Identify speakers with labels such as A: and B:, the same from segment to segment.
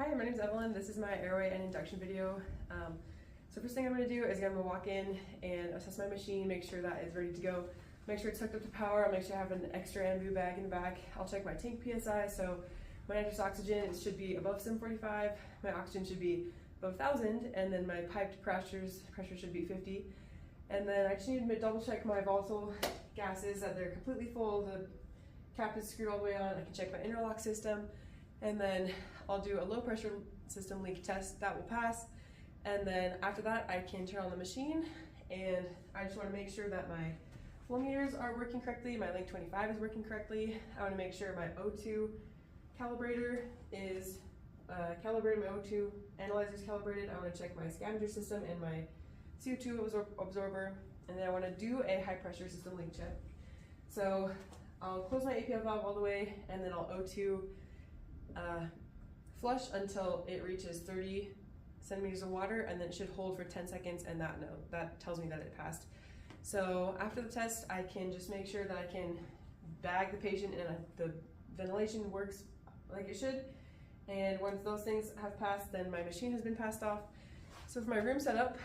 A: Hi, my name is Evelyn. This is my Airway and Induction video. So first thing I'm going to do is I'm going to walk in and assess my machine, make sure that it's ready to go, make sure it's hooked up to power. I'll make sure I have an extra ambu bag in the back. I'll check my tank PSI, so my nitrous oxygen it should be above 745, my oxygen should be above 1000, and then my piped pressure should be 50. And then I just need to double check my volatile gases, that they're completely full, the cap is screwed all the way on. I can check my interlock system, and then I'll do a low pressure system leak test. That will pass. And then after that, I can turn on the machine, and I just want to make sure that my flow meters are working correctly, my link 25 is working correctly. I want to make sure my O2 calibrator is calibrated, my O2 analyzer is calibrated. I want to check my scavenger system and my CO2 absorber, and then I want to do a high pressure system leak check. So I'll close my APL valve all the way, and then I'll O2 flush until it reaches 30 centimeters of water, and then it should hold for 10 seconds, and that tells me that it passed. So after the test, I can just make sure that I can bag the patient and the ventilation works like it should. And once those things have passed, then my machine has been passed off. So for my room setup,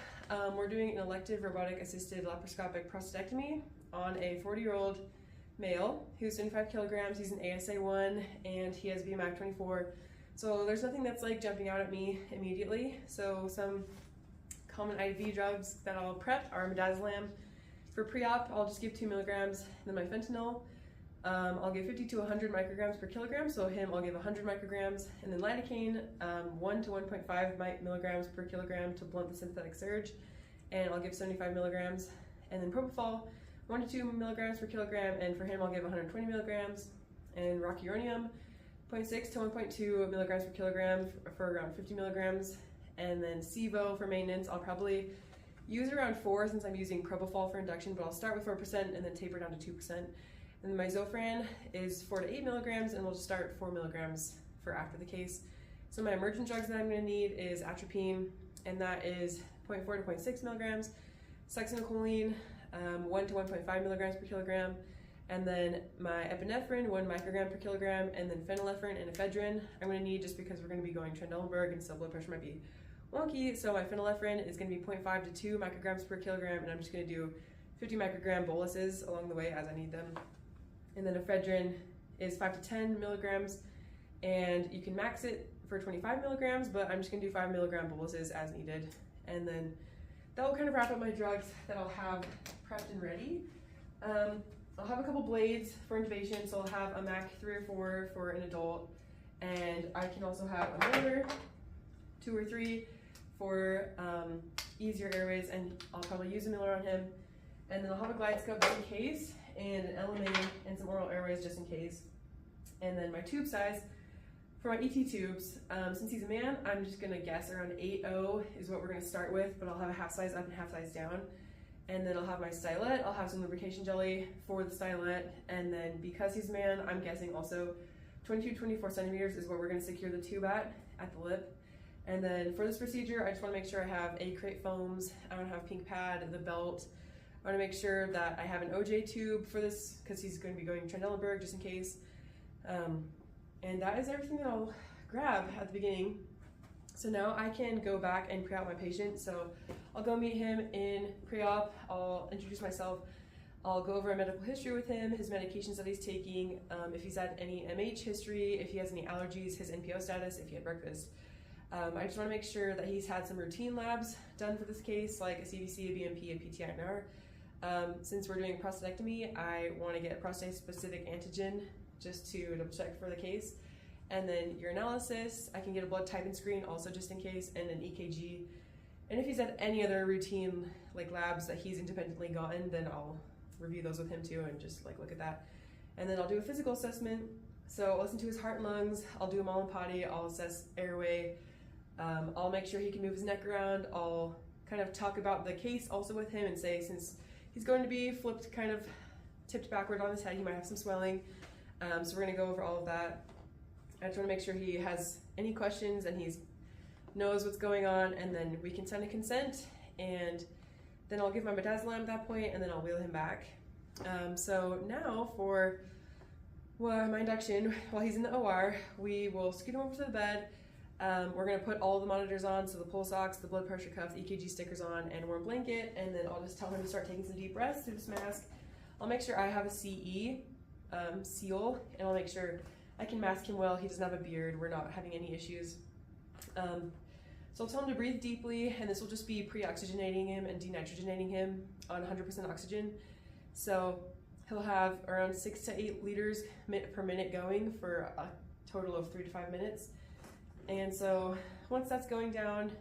A: we're doing an elective robotic assisted laparoscopic prostatectomy on a 40-year-old male who's 75 kilograms. He's an ASA1 and he has BMI 24. So there's nothing that's like jumping out at me immediately. So some common IV drugs that I'll prep are midazolam. For pre-op, I'll just give 2 milligrams. Then my fentanyl, I'll give 50 to 100 micrograms per kilogram. So him, I'll give 100 micrograms. And then lidocaine, 1 to 1.5 milligrams per kilogram to blunt the sympathetic surge. And I'll give 75 milligrams. And then propofol, 1 to 2 milligrams per kilogram. And for him, I'll give 120 milligrams. And rocuronium, 0.6 to 1.2 milligrams per kilogram for around 50 milligrams. And then SIVO for maintenance, I'll probably use around 4 since I'm using propofol for induction, but I'll start with 4% and then taper down to 2%. And then my Zofran is 4 to 8 milligrams, and we'll just start 4 milligrams for after the case. So my emergent drugs that I'm going to need is atropine, and that is 0.4 to 0.6 milligrams, succinylcholine, 1 to 1.5 milligrams per kilogram, and then my epinephrine, 1 microgram per kilogram, and then phenylephrine and ephedrine I'm going to need just because we're going to be going Trendelenburg, and so blood pressure might be wonky. So my phenylephrine is going to be 0.5 to 2 micrograms per kilogram, and I'm just going to do 50 microgram boluses along the way as I need them. And then ephedrine is 5 to 10 milligrams, and you can max it for 25 milligrams, but I'm just going to do 5 milligram boluses as needed. And then that will kind of wrap up my drugs that I'll have prepped and ready. I'll have a couple blades for intubation, so I'll have a MAC 3 or 4 for an adult, and I can also have a Miller 2 or 3 for easier airways, and I'll probably use a Miller on him. And then I'll have a glide scope just in case, and an LMA and some oral airways just in case. And then my tube size for my ET tubes, since he's a man, I'm just gonna guess around 8.0 is what we're gonna start with, but I'll have a half size up and half size down. And then I'll have my stylet, I'll have some lubrication jelly for the stylet, and then because he's a man, I'm guessing also 22 to 24 centimeters is what we're gonna secure the tube at the lip. And then for this procedure, I just wanna make sure I have A-crate foams, I wanna have pink pad, the belt. I wanna make sure that I have an OJ tube for this, because he's gonna be going Trendelenburg just in case. And that is everything that I'll grab at the beginning. So now I can go back and pre-op my patient. So I'll go meet him in pre-op, I'll introduce myself, I'll go over a medical history with him, his medications that he's taking, if he's had any MH history, if he has any allergies, his NPO status, if he had breakfast. I just want to make sure that he's had some routine labs done for this case, like a CBC, a BMP, a PTINR. Since we're doing a prostatectomy, I want to get a prostate-specific antigen just to double check for the case. And then urinalysis, I can get a blood type and screen also just in case, and an EKG. And if he's had any other routine like labs that he's independently gotten, then I'll review those with him too and just like look at that. And then I'll do a physical assessment. So I'll listen to his heart and lungs, I'll do a Mullen potty, I'll assess airway, I'll make sure he can move his neck around, I'll kind of talk about the case also with him and say, since he's going to be flipped kind of tipped backward on his head, he might have some swelling. So we're gonna go over all of that. I just want to make sure he has any questions and he knows what's going on, and then we can sign a consent, and then I'll give my midazolam at that point, and then I'll wheel him back. So now for my induction, while he's in the OR, we will scoot him over to the bed. We're gonna put all the monitors on, so the pulse ox, the blood pressure cuff, the EKG stickers on, and a warm blanket, and then I'll just tell him to start taking some deep breaths through this mask. I'll make sure I have a CE seal, and I'll make sure I can mask him well. He doesn't have a beard. We're not having any issues. So I'll tell him to breathe deeply, and this will just be pre-oxygenating him and denitrogenating him on 100% oxygen. So he'll have around 6 to 8 liters per minute going for a total of 3 to 5 minutes. And so once that's going down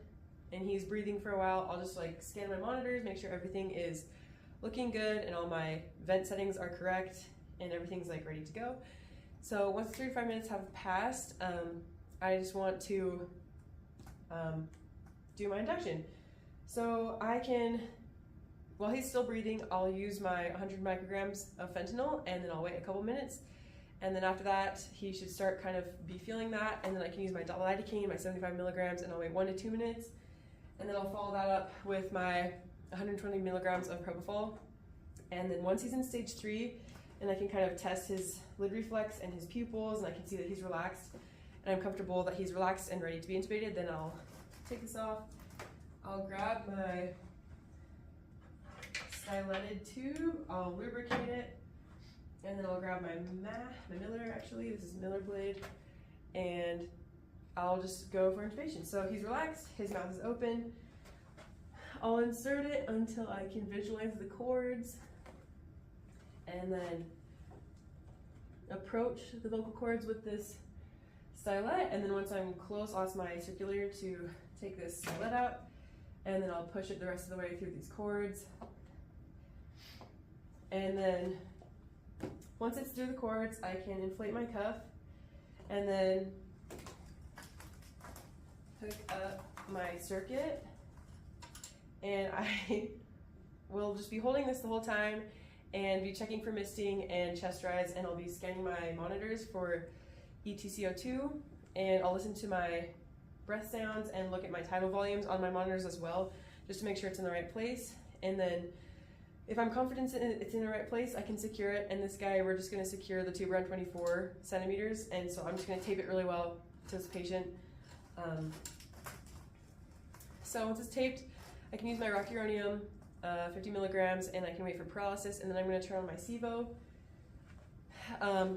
A: and he's breathing for a while, I'll just like scan my monitors, make sure everything is looking good and all my vent settings are correct and everything's like ready to go. So once 3 to 5 minutes have passed, I just want to do my induction. So I can, while he's still breathing, I'll use my 100 micrograms of fentanyl, and then I'll wait a couple minutes. And then after that, he should start kind of be feeling that, and then I can use my lidocaine, my 75 milligrams, and I'll wait 1 to 2 minutes. And then I'll follow that up with my 120 milligrams of propofol. And then once he's in stage 3, and I can kind of test his lid reflex and his pupils, and I can see that he's relaxed, and I'm comfortable that he's relaxed and ready to be intubated, then I'll take this off. I'll grab my styletted tube, I'll lubricate it, and then I'll grab my Miller, actually, this is Miller blade, and I'll just go for intubation. So he's relaxed, his mouth is open. I'll insert it until I can visualize the cords, and then approach the vocal cords with this stylet, and then once I'm close, I'll ask my circulator to take this stylet out, and then I'll push it the rest of the way through these cords. And then once it's through the cords, I can inflate my cuff, and then hook up my circuit, and I will just be holding this the whole time and be checking for misting and chest rise, and I'll be scanning my monitors for ETCO2, and I'll listen to my breath sounds and look at my tidal volumes on my monitors as well, just to make sure it's in the right place. And then if I'm confident it's in the right place, I can secure it. And this guy, we're just gonna secure the tube around 24 centimeters, and so I'm just gonna tape it really well to this patient. So once it's taped, I can use my rocuronium, 50 milligrams, and I can wait for paralysis, and then I'm gonna turn on my SIVO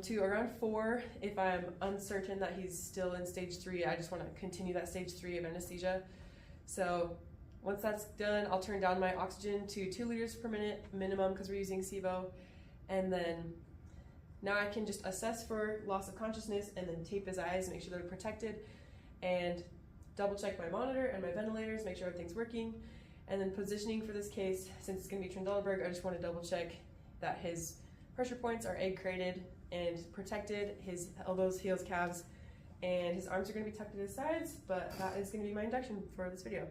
A: to around 4 if I'm uncertain that he's still in stage 3. I just want to continue that stage 3 of anesthesia. So once that's done, I'll turn down my oxygen to 2 liters per minute minimum because we're using SIVO, and then now I can just assess for loss of consciousness and then tape his eyes, make sure they're protected, and double check my monitor and my ventilators, make sure everything's working. And then positioning for this case, since it's going to be Trendelenburg, I just want to double check that his pressure points are egg crated and protected, his elbows, heels, calves, and his arms are going to be tucked to his sides, but that is going to be my induction for this video.